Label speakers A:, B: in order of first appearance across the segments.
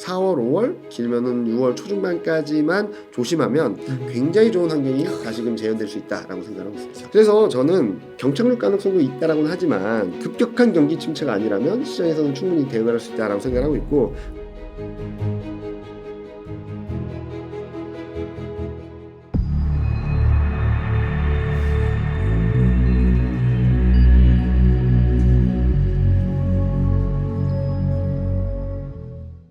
A: 4월, 5월, 길면은 6월 초중반까지만 조심하면 굉장히 좋은 환경이 다시금 재현될 수 있다라고 생각하고 있습니다. 그래서 저는 경착륙 가능성도 있다라고는 하지만 급격한 경기 침체가 아니라면 시장에서는 충분히 대응할 수 있다라고 생각하고 있고,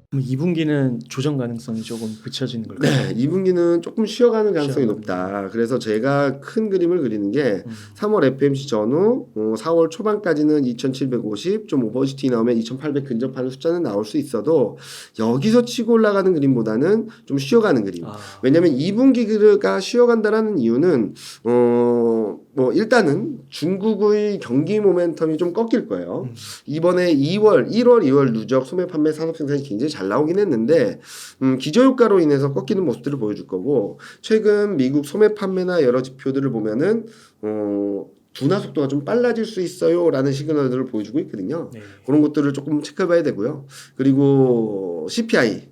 B: 그럼 2분기는 조정 가능성이 조금 붙여지는 걸까요?
A: 네, 2분기는 조금 쉬어가는 가능성이
B: 쉬어가는.
A: 높다. 그래서 제가 큰 그림을 그리는 게 3월 FMC 전후 4월 초반까지는 2750, 좀 오버시티 나오면 2800 근접하는 숫자는 나올 수 있어도 여기서 치고 올라가는 그림보다는 좀 쉬어가는 그림. 왜냐면 2분기가 쉬어간다라는 이유는 뭐 일단은 중국의 경기 모멘텀이 좀 꺾일 거예요. 이번에 1월, 2월 누적 소매 판매 산업 생산이 굉장히 잘 나오긴 했는데 기저효과로 인해서 꺾이는 모습들을 보여줄 거고, 최근 미국 소매 판매나 여러 지표들을 보면은 둔화 속도가 좀 빨라질 수 있어요라는 시그널들을 보여주고 있거든요.
B: 네.
A: 그런 것들을 조금 체크해봐야 되고요. 그리고 CPI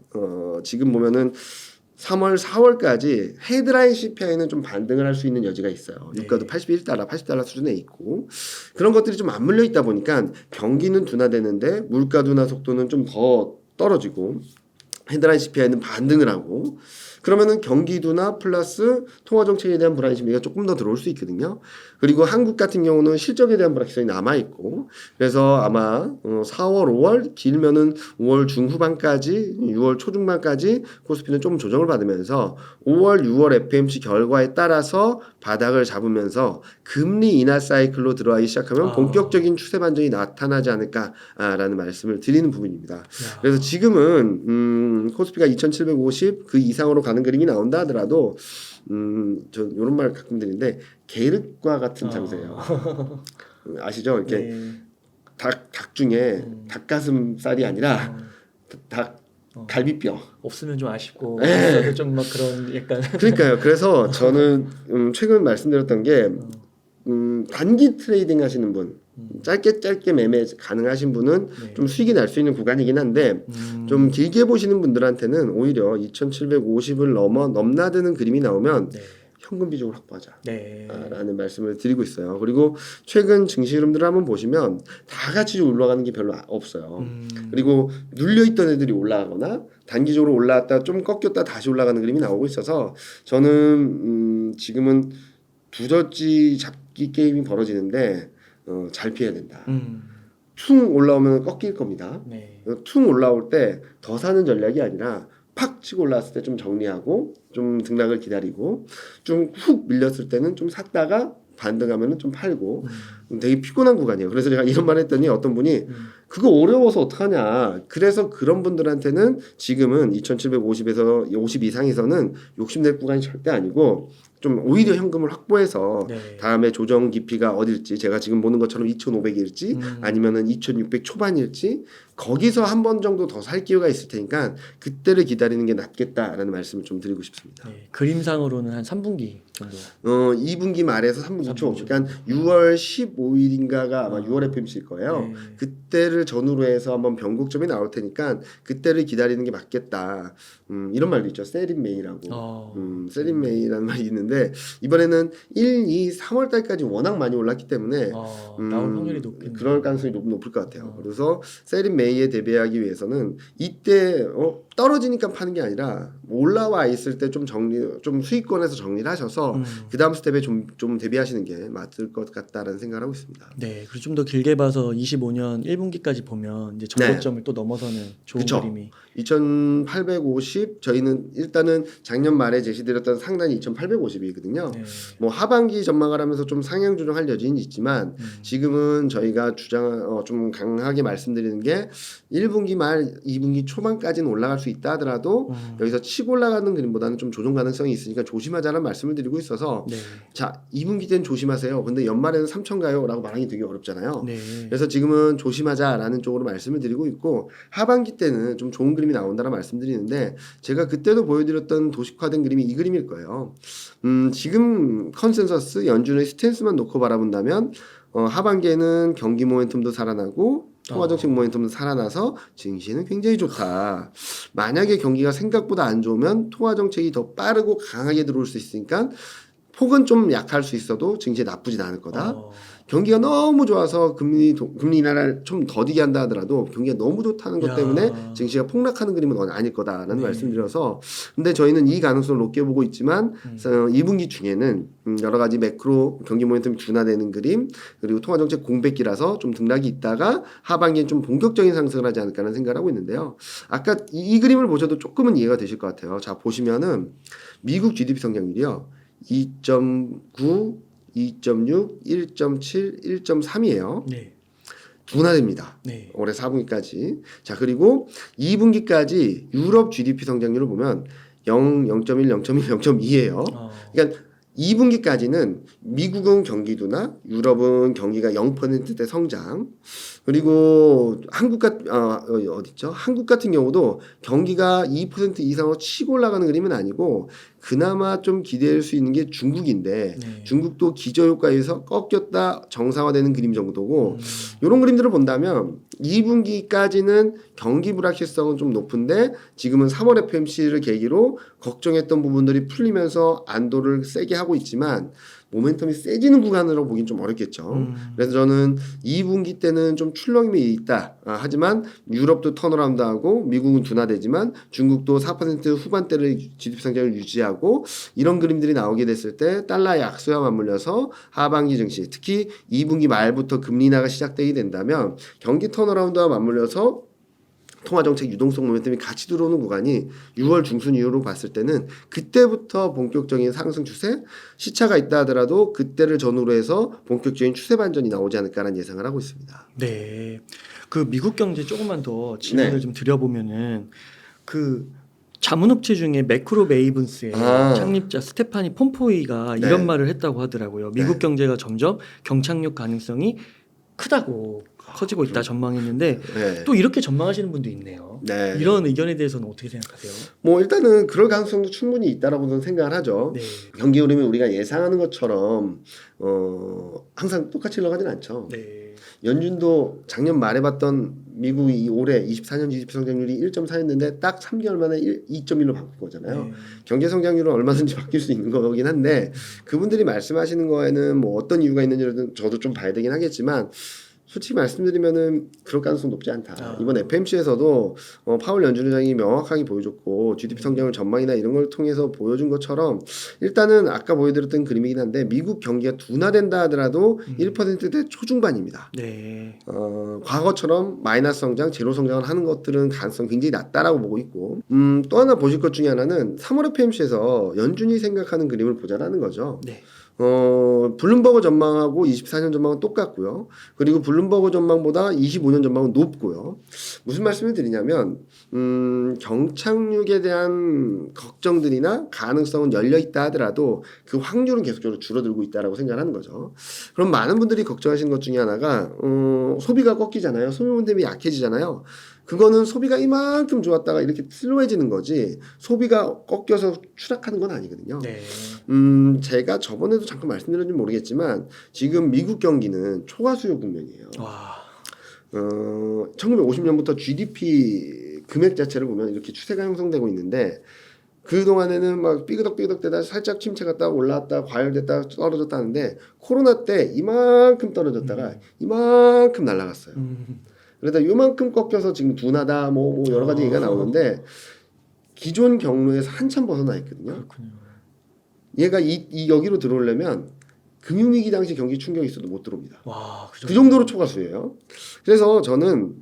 A: 지금 보면은 3월, 4월까지 헤드라인 CPI는 좀 반등을 할 수 있는 여지가 있어요.
B: 네.
A: 유가도 81달러, 80달러 수준에 있고, 그런 것들이 좀 안 물려 있다 보니까 경기는 둔화되는데 물가 둔화 속도는 좀 더 떨어지고 헤드라인 CPI는 반등을 하고, 그러면은 경기 둔화 플러스 통화 정책에 대한 불안 심리가 조금 더 들어올 수 있거든요. 그리고 한국 같은 경우는 실적에 대한 불확실성이 남아 있고, 그래서 아마 4월, 5월 길면은 5월 중후반까지, 6월 초중반까지 코스피는 좀 조정을 받으면서 5월, 6월 FMC 결과에 따라서 바닥을 잡으면서 금리 인하 사이클로 들어가기 시작하면 본격적인 추세 반전이 나타나지 않을까라는 말씀을 드리는 부분입니다. 그래서 지금은 코스피가 2750 그 이상으로 가는 그림이 나온다 하더라도 저 이런 말 가끔 드리는데 게륵과 같은 장세예요. 아시죠? 이렇게
B: 네.
A: 닭 중에 닭가슴살이 아니라 닭 갈비뼈.
B: 없으면 좀 아쉽고
A: 네.
B: 있어도 좀 막 그런 약간
A: 그러니까요. 그래서 저는 최근 말씀드렸던 게 단기 트레이딩 하시는 분, 짧게 매매 가능하신 분은
B: 네.
A: 좀 수익이 날 수 있는 구간이긴 한데 좀 길게 보시는 분들한테는 오히려 2750을 넘나드는 그림이 나오면
B: 네.
A: 현금 비중을 확보하자.
B: 네.
A: 라는 말씀을 드리고 있어요. 그리고 최근 증시 흐름들을 한번 보시면 다 같이 올라가는 게 별로 없어요. 그리고 눌려있던 애들이 올라가거나 단기적으로 올라왔다 좀 꺾였다 다시 올라가는 그림이 나오고 있어서 저는 지금은 두더지 잡기 게임이 벌어지는데 잘 피해야 된다. 퉁 올라오면 꺾일 겁니다.
B: 네.
A: 퉁 올라올 때 더 사는 전략이 아니라 팍 치고 올라왔을 때 좀 정리하고 좀 등락을 기다리고 좀 훅 밀렸을 때는 좀 샀다가 반등하면은 좀 팔고 되게 피곤한 구간이에요. 그래서 제가 이런 말 했더니 어떤 분이 그거 어려워서 어떡하냐. 그래서 그런 분들한테는 지금은 2750에서 50 이상에서는 욕심낼 구간이 절대 아니고 좀 오히려 현금을 확보해서
B: 네.
A: 다음에 조정 깊이가 어딜지 제가 지금 보는 것처럼 2,500일지 아니면은 2,600 초반일지 거기서 한 번 정도 더 살 기회가 있을 테니까 그때를 기다리는 게 낫겠다라는 말씀을 좀 드리고 싶습니다.
B: 네. 그림상으로는 한 3분기 정도.
A: 2분기 말에서 3분기 초, 그러니까 6월 15일인가가 아마 6월 FMC일 거예요.
B: 네.
A: 그때를 전후로 해서 한번 변곡점이 나올 테니까 그때를 기다리는 게 맞겠다. 이런 말도 있죠. 세린메이라고. 세린메이라는 말이 있는데 이번에는 1, 2, 3월 달까지 워낙 많이 올랐기 때문에
B: 나올 확률이 높겠네요.
A: 그럴 가능성이 높을 것 같아요. 그래서 세린메이에 대비하기 위해서는 이때 떨어지니까 파는 게 아니라 올라와 있을 때 좀 수익권에서 정리를 하셔서 그 다음 스텝에 좀 대비하시는 게 맞을 것 같다라는 생각을 하고 있습니다.
B: 네, 그리고 좀 더 길게 봐서 25년 1분기까지 보면 이제 전고점을 또 넘어서는 좋은
A: 그쵸.
B: 그림이.
A: 2850 저희는 일단은 작년 말에 제시드렸던 상단이 2850이거든요.
B: 네.
A: 뭐 하반기 전망을 하면서 좀 상향 조정할 여지는 있지만 지금은 저희가 좀 강하게 말씀드리는 게 1분기 말 2분기 초반까지는 올라갈 수 있다 하더라도 여기서 치고 올라가는 그림보다는 좀 조정 가능성이 있으니까 조심하자는 말씀을 드리고 있어서
B: 네.
A: 자 2분기 때는 조심하세요. 근데 연말에는 3천 가요? 라고 말하기 되게 어렵잖아요.
B: 네.
A: 그래서 지금은 조심하자라는 쪽으로 말씀을 드리고 있고 하반기 때는 좀 좋은 그림이 나온다는 말씀드리는데 제가 그때도 보여드렸던 도식화된 그림이 이 그림일 거예요. 지금 컨센서스 연준의 스탠스만 놓고 바라본다면 하반기에는 경기 모멘텀도 살아나고 통화정책 모멘텀은 살아나서 증시는 굉장히 좋다. 만약에 경기가 생각보다 안 좋으면 통화정책이 더 빠르고 강하게 들어올 수 있으니까 폭은 좀 약할 수 있어도 증시에 나쁘진 않을 거다. 경기가 너무 좋아서 금리 인하를 좀 더디게 한다 하더라도 경기가 너무 좋다는 것
B: 야.
A: 때문에 증시가 폭락하는 그림은 아닐 거다라는
B: 네.
A: 말씀드려서 근데 저희는 이 가능성을 높게 보고 있지만 2분기 중에는 여러 가지 매크로 경기 모멘텀이 둔화되는 그림 그리고 통화정책 공백기라서 좀 등락이 있다가 하반기엔 좀 본격적인 상승을 하지 않을까라는 생각을 하고 있는데요. 아까 이 그림을 보셔도 조금은 이해가 되실 것 같아요. 자 보시면은 미국 GDP 성장률이요. 2.9 2.6, 1.7, 1.3이에요.
B: 네.
A: 둔화됩니다.
B: 네.
A: 올해 4분기까지. 자, 그리고 2분기까지 유럽 GDP 성장률을 보면 0, 0.1, 0.1, 0.2예요. 그러니까 2분기까지는 미국은 경기 둔화, 유럽은 경기가 0%대 성장. 그리고 한국 같은 경우도 경기가 2% 이상으로 치고 올라가는 그림은 아니고 그나마 좀 기대할 수 있는 게 중국인데
B: 네.
A: 중국도 기저효과에서 꺾였다 정상화되는 그림 정도고 이런 그림들을 본다면 2분기까지는 경기 불확실성은 좀 높은데 지금은 3월 FMC를 계기로 걱정했던 부분들이 풀리면서 안도를 세게 하고 있지만 모멘텀이 세지는 구간으로 보긴 좀 어렵겠죠. 그래서 저는 2분기 때는 좀 출렁임이 있다. 하지만 유럽도 턴어라운드하고 미국은 둔화되지만 중국도 4% 후반대를 GDP 성장을 유지하고 이런 그림들이 나오게 됐을 때 달러의 약세와 맞물려서 하반기 증시 특히 2분기 말부터 금리 인하가 시작되게 된다면 경기 턴어라운드와 맞물려서 통화정책 유동성 모멘텀이 같이 들어오는 구간이 6월 중순 이후로 봤을 때는 그때부터 본격적인 상승 추세 시차가 있다 하더라도 그때를 전후로 해서 본격적인 추세 반전이 나오지 않을까라는 예상을 하고 있습니다.
B: 네. 그 미국 경제 조금만 더 질문을
A: 네.
B: 좀 드려보면은 그 자문업체 중에 매크로 메이븐스의 창립자 스테파니 폼포이가
A: 네.
B: 이런 말을 했다고 하더라고요. 미국
A: 네.
B: 경제가 점점 경착륙 가능성이 크다고 커지고 있다 전망했는데
A: 네.
B: 또 이렇게 전망하시는 분도 있네요.
A: 네.
B: 이런 의견에 대해서는 어떻게 생각하세요?
A: 뭐 일단은 그럴 가능성도 충분히 있다라고 저는 생각을 하죠.
B: 네.
A: 경기 흐름이 우리가 예상하는 것처럼 항상 똑같이 흘러가진 않죠.
B: 네.
A: 연준도 작년 말에 봤던 미국이 올해 24년 GDP 성장률이 1.4였는데 딱 3개월 만에 2.1로 바꾼 거잖아요.
B: 네.
A: 경제 성장률은 얼마든지 바뀔 수 있는 거긴 한데 그분들이 말씀하시는 거에는 뭐 어떤 이유가 있는지는 저도 좀 봐야 되긴 하겠지만 솔직히 말씀드리면은 그럴 가능성 높지 않다. 이번 FMC에서도 파월 연준의장이 명확하게 보여줬고 GDP 성장률 전망이나 이런 걸 통해서 보여준 것처럼 일단은 아까 보여드렸던 그림이긴 한데 미국 경기가 둔화된다 하더라도 1%대 초중반입니다.
B: 네.
A: 과거처럼 마이너스 성장, 제로 성장을 하는 것들은 가능성 굉장히 낮다라고 보고 있고 또 하나 보실 것 중에 하나는 3월 FMC에서 연준이 생각하는 그림을 보자라는 거죠.
B: 네.
A: 블룸버그 전망하고 24년 전망은 똑같고요. 그리고 블룸버그 전망보다 25년 전망은 높고요. 무슨 말씀을 드리냐면 경착륙에 대한 걱정들이나 가능성은 열려 있다 하더라도 그 확률은 계속적으로 줄어들고 있다라고 생각하는 거죠. 그럼 많은 분들이 걱정하시는 것 중에 하나가 소비가 꺾이잖아요. 소비 모멘텀이 약해지잖아요. 그거는 소비가 이만큼 좋았다가 이렇게 슬로해지는 거지 소비가 꺾여서 추락하는 건 아니거든요.
B: 네.
A: 제가 저번에도 잠깐 말씀드렸는지 모르겠지만 지금 미국 경기는 초과 수요 국면이에요.
B: 와.
A: 1950년부터 GDP 금액 자체를 보면 이렇게 추세가 형성되고 있는데 그 동안에는 막 삐그덕삐그덕대다 살짝 침체 갔다 올라왔다 과열됐다 떨어졌다 하는데 코로나 때 이만큼 떨어졌다가 이만큼 날아갔어요. 그러다 요만큼 꺾여서 지금 둔하다 뭐 여러 가지 얘기가 나오는데 기존 경로에서 한참 벗어나 있거든요.
B: 그렇군요.
A: 얘가 이 여기로 들어오려면 금융위기 당시 경기 충격이 있어도 못 들어옵니다.
B: 와,
A: 그 정도로 초과수예요. 그래서 저는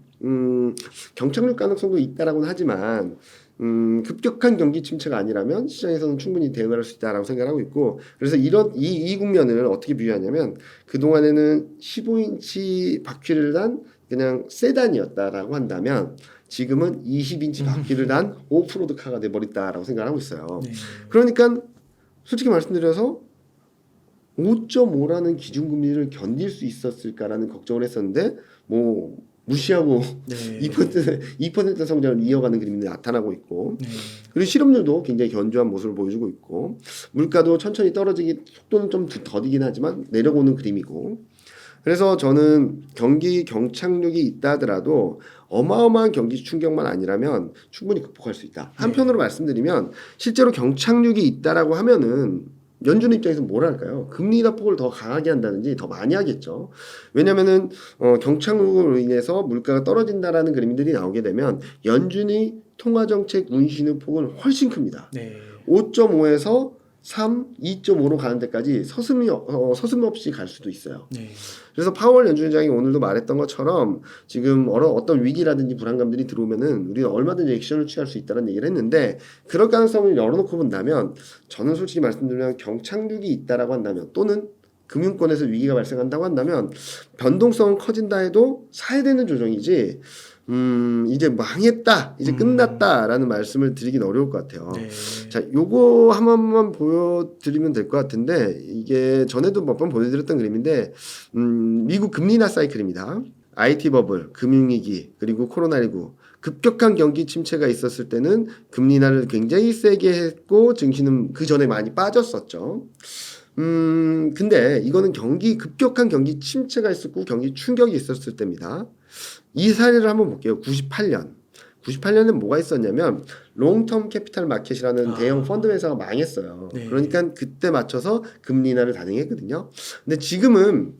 A: 경착륙 가능성도 있다라고는 하지만 급격한 경기 침체가 아니라면 시장에서는 충분히 대응을 할 수 있다라고 생각하고 있고 그래서 이 국면을 어떻게 비유하냐면 그동안에는 15인치 바퀴를 단 그냥 세단이었다라고 한다면 지금은 20인치 바퀴를 단 오프로드 카가 돼버렸다라고 생각하고 있어요.
B: 네.
A: 그러니까 솔직히 말씀드려서 5.5라는 기준금리를 견딜 수 있었을까라는 걱정을 했었는데 뭐 무시하고
B: 네.
A: 2% 성장을 이어가는 그림이 나타나고 있고
B: 네.
A: 그리고 실업률도 굉장히 견조한 모습을 보여주고 있고 물가도 천천히 떨어지기 속도는 좀 더디긴 하지만 내려오는 그림이고 그래서 저는 경기 경착륙이 있다 하더라도 어마어마한 경기 충격만 아니라면 충분히 극복할 수 있다. 한편으로 말씀드리면 실제로 경착륙이 있다라고 하면은 연준 입장에서 뭘 할까요? 금리 인하 폭을 더 강하게 한다든지 더 많이 하겠죠. 왜냐면은 경착륙으로 인해서 물가가 떨어진다라는 그림들이 나오게 되면 연준이 통화정책 운신의 폭은 훨씬 큽니다.
B: 네.
A: 5.5에서 3, 2.5로 가는 데까지 서슴없이 갈 수도 있어요.
B: 네.
A: 그래서 파월 연준의장이 오늘도 말했던 것처럼 지금 어떤 위기라든지 불안감들이 들어오면은 우리는 얼마든지 액션을 취할 수 있다는 얘기를 했는데 그럴 가능성을 열어놓고 본다면 저는 솔직히 말씀드리면 경착륙이 있다라고 한다면 또는 금융권에서 위기가 발생한다고 한다면 변동성은 커진다 해도 사야 되는 조정이지 이제 망했다 이제 끝났다라는 말씀을 드리긴 어려울 것 같아요.
B: 네.
A: 자, 요거 한 번만 보여드리면 될 것 같은데 이게 전에도 몇 번 보여드렸던 그림인데 미국 금리 인하 사이클입니다. IT 버블, 금융위기 그리고 코로나19 급격한 경기 침체가 있었을 때는 금리 인하를 굉장히 세게 했고 증시는 그 전에 많이 빠졌었죠. 근데 이거는 급격한 경기 침체가 있었고 경기 충격이 있었을 때입니다. 이 사례를 한번 볼게요. 98년에 뭐가 있었냐면 롱텀 캐피탈 마켓이라는 대형 펀드 회사가 망했어요.
B: 네.
A: 그러니까 그때 맞춰서 금리 인하를 단행했거든요. 근데 지금은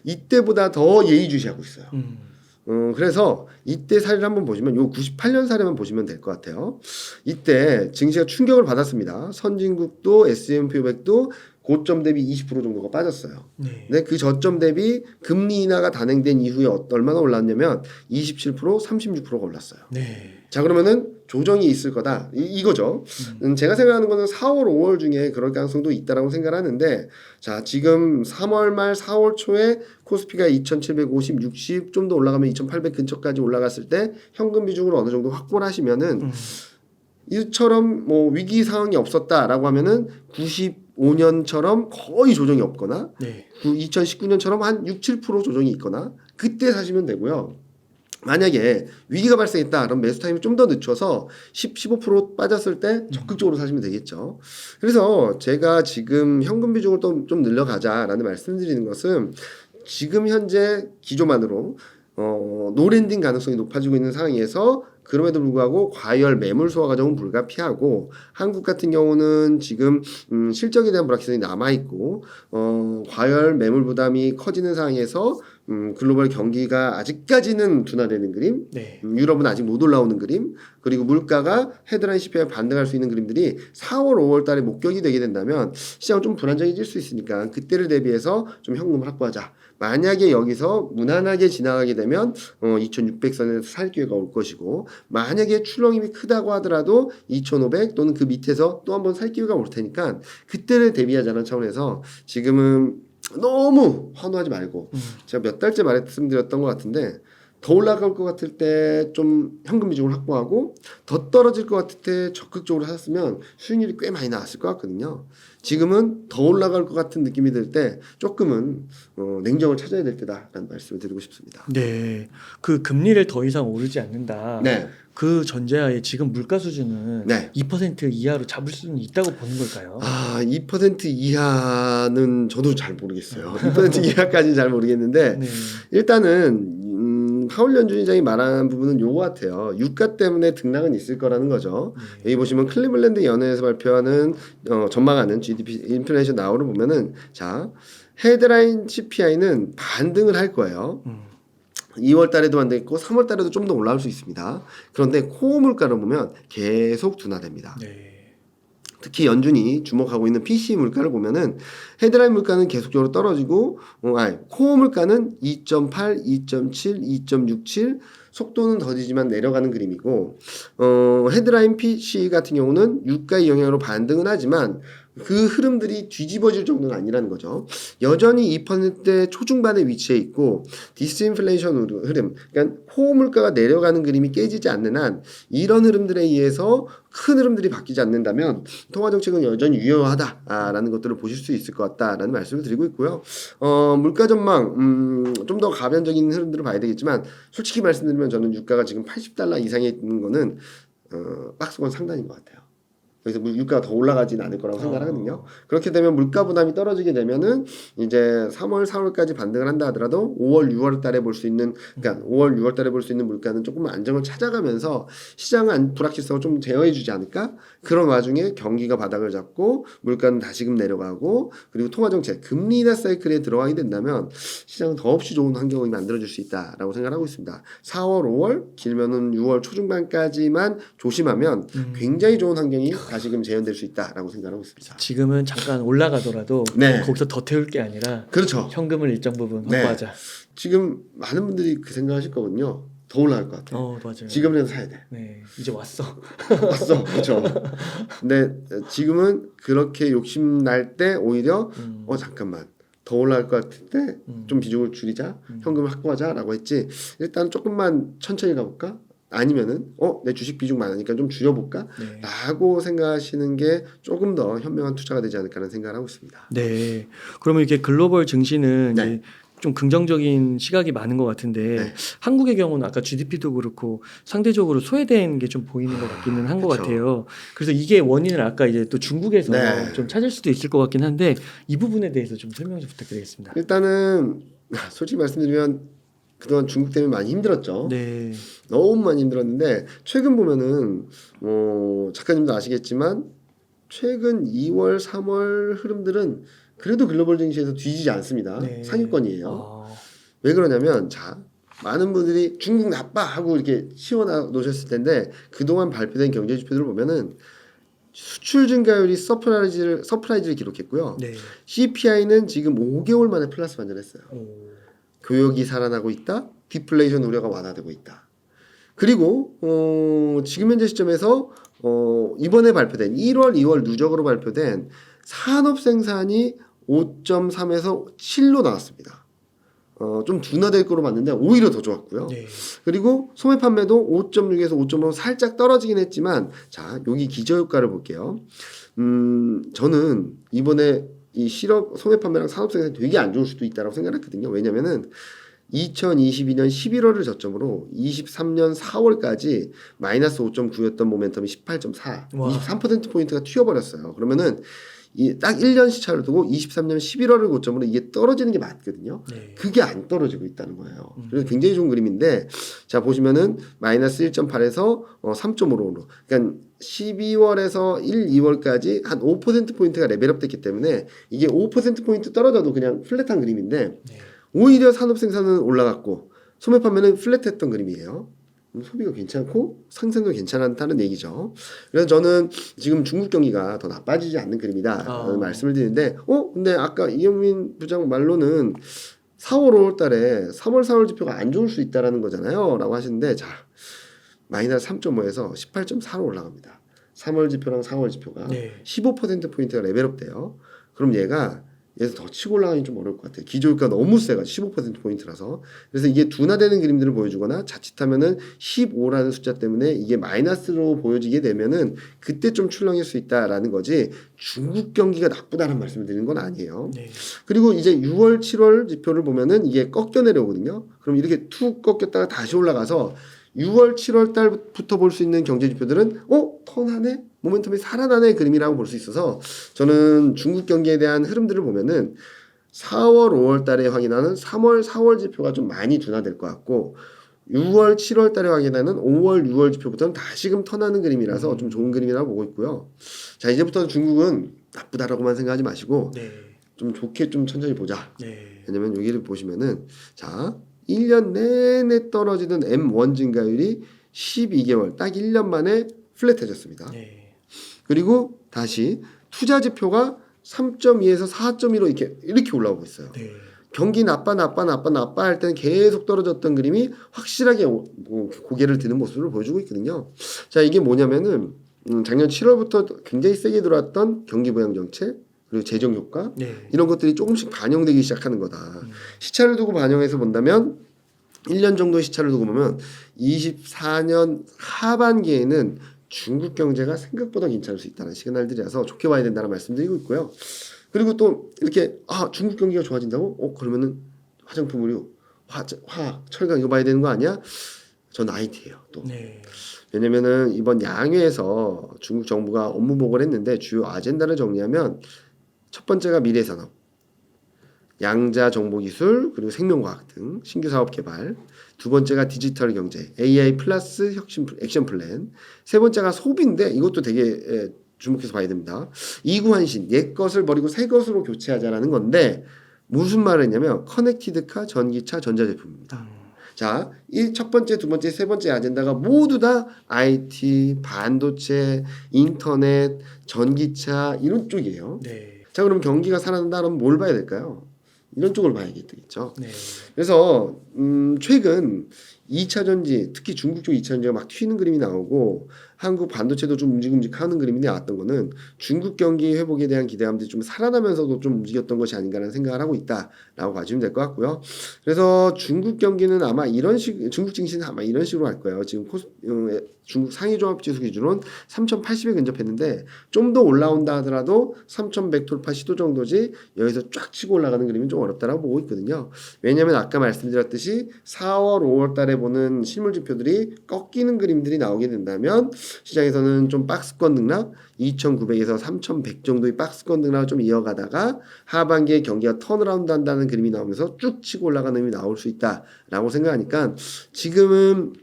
A: 이때보다 더 예의주시하고 있어요. 그래서 이때 사례를 한번 보시면 요 98년 사례만 보시면 될 것 같아요. 이때 증시가 충격을 받았습니다. 선진국도 S&P 500도 고점 대비 20% 정도가 빠졌어요.
B: 네.
A: 근데 그 저점 대비 금리 인하가 단행된 이후에 얼마나 올랐냐면 27%, 36%가 올랐어요.
B: 네.
A: 자, 그러면은 조정이 있을 거다. 이거죠. 제가 생각하는 거는 4월, 5월 중에 그럴 가능성도 있다라고 생각하는데, 자, 지금 3월 말 4월 초에 코스피가 2,750, 60 좀 더 올라가면 2,800 근처까지 올라갔을 때 현금 비중을 어느 정도 확보를 하시면은 이처럼 뭐 위기 상황이 없었다라고 하면은 95년처럼 거의 조정이 없거나
B: 네.
A: 2019년처럼 한 6, 7% 조정이 있거나 그때 사시면 되고요. 만약에 위기가 발생했다 그럼 매수 타임을 좀 더 늦춰서 10, 15% 빠졌을 때 적극적으로 사시면 되겠죠. 그래서 제가 지금 현금 비중을 또 좀 늘려가자라는 말씀드리는 것은 지금 현재 기조만으로 노랜딩 가능성이 높아지고 있는 상황에서 그럼에도 불구하고 과열 매물 소화 과정은 불가피하고 한국 같은 경우는 지금 실적에 대한 불확실성이 남아있고 과열 매물 부담이 커지는 상황에서 글로벌 경기가 아직까지는 둔화되는 그림,
B: 네.
A: 유럽은 아직 못 올라오는 그림, 그리고 물가가 헤드라인 CPI에 반등할 수 있는 그림들이 4월, 5월 달에 목격이 되게 된다면 시장은 좀 불안정해질 수 있으니까 그때를 대비해서 좀 현금을 확보하자. 만약에 여기서 무난하게 지나가게 되면 2600선에서 살 기회가 올 것이고 만약에 출렁임이 크다고 하더라도 2500 또는 그 밑에서 또 한번 살 기회가 올 테니까 그때를 대비하자는 차원에서 지금은 너무 환호하지 말고 제가 몇 달째 말씀드렸던 것 같은데 더 올라갈 것 같을 때 좀 현금 비중을 확보하고 더 떨어질 것 같을 때 적극적으로 샀으면 수익률이 꽤 많이 나왔을 것 같거든요. 지금은 더 올라갈 것 같은 느낌이 들 때 조금은 냉정을 찾아야 될 때다라는 말씀을 드리고 싶습니다.
B: 네. 그 금리를 더 이상 오르지 않는다.
A: 네.
B: 그 전제하에 지금 물가 수준은
A: 네.
B: 2% 이하로 잡을 수는 있다고 보는 걸까요?
A: 2% 이하는 저도 잘 모르겠어요. 2% 이하까지는 잘 모르겠는데
B: 네.
A: 일단은 파월 연준의장이 말한 부분은 요거 같아요. 유가 때문에 등락은 있을 거라는 거죠. 여기 보시면 클리블랜드 연회에서 발표하는 전망하는 GDP 인플레이션 나우를 보면은 자 헤드라인 CPI는 반등을 할 거예요. 2월 달에도 반등했고 3월 달에도 좀 더 올라올 수 있습니다. 그런데 코어 물가를 보면 계속 둔화됩니다.
B: 네.
A: 특히 연준이 주목하고 있는 PC 물가를 보면은 헤드라인 물가는 계속적으로 떨어지고 코어 물가는 2.8, 2.7, 2.67 속도는 더디지만 내려가는 그림이고 헤드라인 PC 같은 경우는 유가의 영향으로 반등은 하지만 그 흐름들이 뒤집어질 정도는 아니라는 거죠. 여전히 2%대 초중반에 위치해 있고 디스인플레이션 흐름, 그러니까 코어 물가가 내려가는 그림이 깨지지 않는 한 이런 흐름들에 의해서 큰 흐름들이 바뀌지 않는다면 통화 정책은 여전히 유효하다라는 것들을 보실 수 있을 것 같다라는 말씀을 드리고 있고요. 물가 전망 좀 더 가변적인 흐름들을 봐야 되겠지만 솔직히 말씀드리면 저는 유가가 지금 $80 이상에 있는 거는 박스권 상단인 것 같아요. 여기서 유가가 더 올라가지는 않을 거라고 생각하거든요. 그렇게 되면 물가 부담이 떨어지게 되면은 이제 3월, 4월까지 반등을 한다 하더라도 5월, 6월 달에 볼 수 있는 그러니까 5월, 6월 달에 볼 수 있는 물가는 조금 안정을 찾아가면서 시장은 불확실성을 좀 제어해주지 않을까? 그런 와중에 경기가 바닥을 잡고 물가는 다시금 내려가고 그리고 통화정책, 금리 인하 사이클에 들어가게 된다면 시장은 더없이 좋은 환경이 만들어질 수 있다라고 생각하고 있습니다. 4월, 5월, 길면은 6월 초중반까지만 조심하면 굉장히 좋은 환경이 다시금 재현될 수 있다라고 생각하고 있습니다.
B: 지금은 잠깐 올라가더라도
A: 네.
B: 거기서 더 태울 게 아니라
A: 그렇죠.
B: 현금을 일정 부분
A: 네.
B: 확보하자.
A: 지금 많은 분들이 그 생각하실 거거든요. 더 올라갈 것 같아요.
B: 맞아요.
A: 지금이라도 사야 돼.
B: 네, 이제 왔어.
A: 왔어. 그렇죠. 근데 지금은 그렇게 욕심 날 때 오히려 잠깐만 더 올라갈 것 같을 때 좀 비중을 줄이자, 현금을 확보하자라고 했지. 일단 조금만 천천히 가볼까? 아니면은 내 주식 비중 많으니까 좀 줄여볼까?
B: 네.
A: 라고 생각하시는 게 조금 더 현명한 투자가 되지 않을까라는 생각을 하고 있습니다.
B: 네. 그러면 이게 글로벌 증시는
A: 네.
B: 이제 좀 긍정적인 시각이 많은 것 같은데
A: 네.
B: 한국의 경우는 아까 GDP도 그렇고 상대적으로 소외된 게 좀 보이는 것 같기는 한 것
A: 그쵸.
B: 같아요. 그래서 이게 원인을 아까 이제 또 중국에서
A: 네.
B: 좀 찾을 수도 있을 것 같긴 한데 이 부분에 대해서 좀 설명 좀 부탁드리겠습니다.
A: 일단은 솔직히 말씀드리면 그동안 중국 때문에 많이 힘들었죠.
B: 네.
A: 너무 많이 힘들었는데 최근 보면은 작가님도 아시겠지만 최근 2월, 3월 흐름들은 그래도 글로벌 증시에서 뒤지지 않습니다.
B: 네.
A: 상위권이에요. 왜 그러냐면 자 많은 분들이 중국 나빠 하고 이렇게 치워놔 놓으셨을 텐데 그동안 발표된 경제 지표들을 보면은 수출 증가율이 서프라이즈를 기록했고요.
B: 네.
A: CPI는 지금 5개월 만에 플러스 반전했어요. 교역이 살아나고 있다. 디플레이션 우려가 완화되고 있다. 그리고 지금 현재 시점에서 이번에 발표된 1월, 2월 누적으로 발표된 산업 생산이 5.3에서 7로 나왔습니다. 좀 둔화될 거로 봤는데 오히려 더 좋았고요.
B: 네.
A: 그리고 소매 판매도 5.6에서 5.5 살짝 떨어지긴 했지만 자 여기 기저효과를 볼게요. 저는 이번에 이 실업 소매 판매랑 산업 생산이 되게 안 좋을 수도 있다고 생각했거든요. 왜냐면은 2022년 11월을 저점으로 23년 4월까지 마이너스 5.9였던 모멘텀이 18.4,
B: 와.
A: 23%포인트가 튀어버렸어요. 그러면은 이 딱 1년 시차를 두고 23년 11월을 고점으로 이게 떨어지는 게 맞거든요.
B: 네.
A: 그게 안 떨어지고 있다는 거예요. 그래서 굉장히 좋은 그림인데 자 보시면은 마이너스 1.8에서 3.5로 그러니까 12월에서 1, 2월까지 한 5%포인트가 레벨업 됐기 때문에 이게 5%포인트 떨어져도 그냥 플랫한 그림인데
B: 네.
A: 오히려 산업 생산은 올라갔고 소매 판매는 플랫했던 그림이에요. 소비가 괜찮고 상승도 괜찮다는 얘기죠. 그래서 저는 지금 중국 경기가 더 나빠지지 않는 그림이다 말씀을 드리는데 근데 아까 이영민 부장 말로는 4월 5월 달에 3월 4월 지표가 안 좋을 수 있다라는 거잖아요 라고 하시는데 자 마이너스 3.5에서 18.4로 올라갑니다. 3월 지표랑 4월 지표가
B: 네.
A: 15%포인트가 레벨업 돼요. 그럼 얘가 여기서 더 치고 올라가기 좀 어려울 것 같아요. 기저효과 너무 세가지고 15%포인트라서. 그래서 이게 둔화되는 그림들을 보여주거나 자칫하면은 15라는 숫자 때문에 이게 마이너스로 보여지게 되면은 그때 좀 출렁일 수 있다라는 거지 중국 경기가 나쁘다는 말씀을 드리는 건 아니에요.
B: 네.
A: 그리고 이제 6월, 7월 지표를 보면은 이게 꺾여 내려오거든요. 그럼 이렇게 툭 꺾였다가 다시 올라가서 6월, 7월 달부터 볼 수 있는 경제 지표들은 턴하네? 모멘텀이 살아나네 그림이라고 볼 수 있어서 저는 중국 경기에 대한 흐름들을 보면은 4월, 5월 달에 확인하는 3월, 4월 지표가 좀 많이 둔화될 것 같고 6월, 7월 달에 확인하는 5월, 6월 지표부터는 다시금 턴하는 그림이라서 좀 좋은 그림이라고 보고 있고요. 자 이제부터 중국은 나쁘다라고만 생각하지 마시고
B: 네.
A: 좀 좋게 좀 천천히 보자.
B: 네.
A: 왜냐면 여기를 보시면은 자 1년 내내 떨어지던 M1 증가율이 12개월 딱 1년 만에 플랫해졌습니다.
B: 네.
A: 그리고 다시 투자 지표가 3.2에서 4.2로 이렇게 올라오고 있어요.
B: 네.
A: 경기 나빠 할 때는 계속 떨어졌던 그림이 확실하게 고개를 드는 모습을 보여주고 있거든요. 자 이게 뭐냐면은 작년 7월부터 굉장히 세게 들어왔던 경기 부양 정책 그리고 재정 효과
B: 네.
A: 이런 것들이 조금씩 반영되기 시작하는 거다. 시차를 두고 반영해서 본다면 1년 정도의 시차를 두고 보면 24년 하반기에는 중국 경제가 생각보다 괜찮을 수 있다는 시그널들이라서 좋게 봐야 된다는 말씀드리고 있고요. 그리고 또 이렇게 중국 경기가 좋아진다고? 그러면은 화장품 의류, 화학, 철강 이거 봐야 되는 거 아니야? 전 IT예요. 또
B: 네.
A: 왜냐면은 이번 양회에서 중국 정부가 업무 보고를 했는데 주요 아젠다를 정리하면 첫 번째가 미래산업, 양자 정보기술 그리고 생명과학 등 신규 사업 개발. 두 번째가 디지털 경제, AI 플러스 혁신 액션 플랜. 세 번째가 소비인데 이것도 되게 주목해서 봐야 됩니다. 이구환신, 옛 것을 버리고 새 것으로 교체하자라는 건데 무슨 말을 했냐면 커넥티드카, 전기차, 전자제품입니다. 자, 이 첫 번째, 두 번째, 세 번째 아젠다가 모두 다 IT, 반도체, 인터넷, 전기차 이런 쪽이에요.
B: 네.
A: 자, 그럼 경기가 살아난다 그러면 뭘 봐야 될까요? 이런 쪽을 봐야겠죠.
B: 네.
A: 그래서 최근 2차 전지, 특히 중국 쪽 2차 전지가 막 튀는 그림이 나오고 한국 반도체도 좀 움직임직하는 그림이 나왔던 거는 중국 경기 회복에 대한 기대감들이 좀 살아나면서도 좀 움직였던 것이 아닌가라는 생각을 하고 있다라고 봐주면 될 것 같고요. 그래서 중국 경기는 아마 이런 식, 중국 증시는 아마 이런 식으로 할 거예요. 지금 중국 상위종합지수 기준으로는 3,080에 근접했는데 좀 더 올라온다 하더라도 3,100 돌파 시도 정도지 여기서 쫙 치고 올라가는 그림은 좀 어렵다라고 보고 있거든요. 왜냐하면 아까 말씀드렸듯이 4월, 5월 달에 보는 실물 지표들이 꺾이는 그림들이 나오게 된다면 시장에서는 좀 박스권 등락 2,900에서 3,100 정도의 박스권 등락을 좀 이어가다가 하반기에 경기가 턴어라운드 한다는 그림이 나오면서 쭉 치고 올라가는 그림이 나올 수 있다라고 생각하니까 지금은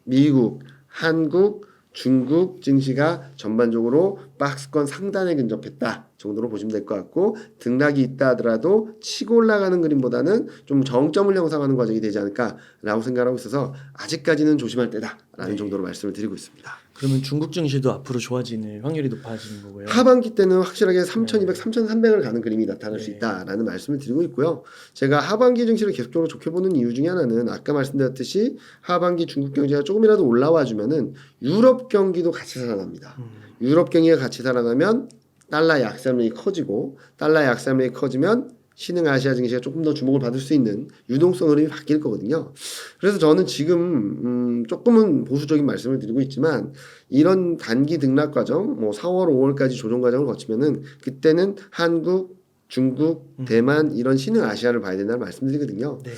A: 미국, 한국, 중국 증시가 전반적으로 박스권 상단에 근접했다 정도로 보시면 될 것 같고 등락이 있다 하더라도 치고 올라가는 그림보다는 좀 정점을 형성하는 과정이 되지 않을까라고 생각하고 있어서 아직까지는 조심할 때다라는
B: 네.
A: 정도로 말씀을 드리고 있습니다.
B: 그러면 중국 증시도 앞으로 좋아지는 확률이 높아지는 거고요.
A: 하반기 때는 확실하게 3,200, 3,300을 가는 그림이 나타날 수
B: 네.
A: 있다라는 말씀을 드리고 있고요. 제가 하반기 증시를 계속적으로 좋게 보는 이유 중에 하나는 아까 말씀드렸듯이 하반기 중국 경제가 조금이라도 올라와 주면은 유럽 경기도 같이 살아납니다. 유럽 경기가 같이 살아나면 달러 약세력이 커지고 달러 약세력이 커지면 신흥아시아 증시가 조금 더 주목을 받을 수 있는 유동성 흐름이 바뀔 거거든요. 그래서 저는 지금 조금은 보수적인 말씀을 드리고 있지만 이런 단기 등락 과정, 뭐 4월, 5월까지 조정 과정을 거치면은 그때는 한국, 중국, 대만 이런 신흥아시아를 봐야 된다는 말씀드리거든요.
B: 네.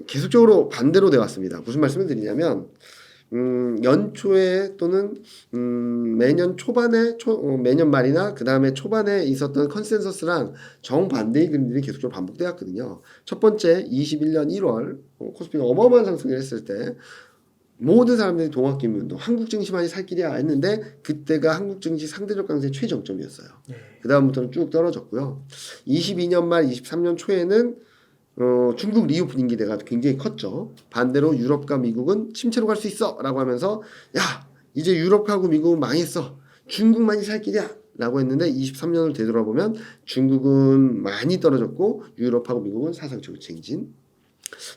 A: 계속적으로 반대로 돼 왔습니다. 무슨 말씀을 드리냐면 연초에 또는 매년 초반에 매년 말이나 그 다음에 초반에 있었던 컨센서스랑 정반대의 그림들이 계속적으로 반복되었거든요. 첫 번째 21년 1월 코스피가 어마어마한 상승을 했을 때 모든 사람들이 동학개미운동 한국 증시만이 살 길이야 했는데 그때가 한국 증시 상대적 강세 최정점이었어요.
B: 네.
A: 그 다음부터는 쭉 떨어졌고요. 22년 말 23년 초에는 중국 리오프닝 기대가 굉장히 컸죠. 반대로 유럽과 미국은 침체로 갈 수 있어 라고 하면서 야 이제 유럽하고 미국은 망했어 중국만이 살 길이야 라고 했는데 23년을 되돌아보면 중국은 많이 떨어졌고 유럽하고 미국은 사상 최고치 행진.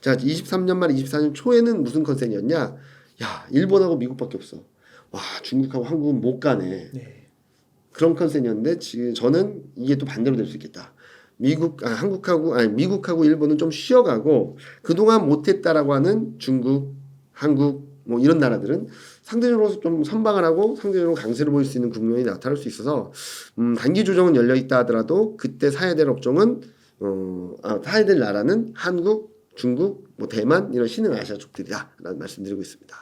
A: 자 23년 말 24년 초에는 무슨 컨셉이었냐, 야 일본하고 미국밖에 없어, 와 중국하고 한국은 못 가네,
B: 네.
A: 그런 컨셉이었는데 지금 저는 이게 또 반대로 될 수 있겠다. 미국하고 일본은 좀 쉬어가고 그동안 못했다라고 하는 중국, 한국 뭐 이런 나라들은 상대적으로 좀 선방을 하고 상대적으로 강세를 보일 수 있는 국면이 나타날 수 있어서 단기 조정은 열려 있다 하더라도 그때 사야 될 업종은 사야 될 나라는 한국, 중국, 뭐 대만 이런 신흥아시아 쪽들이다라는 말씀드리고 있습니다.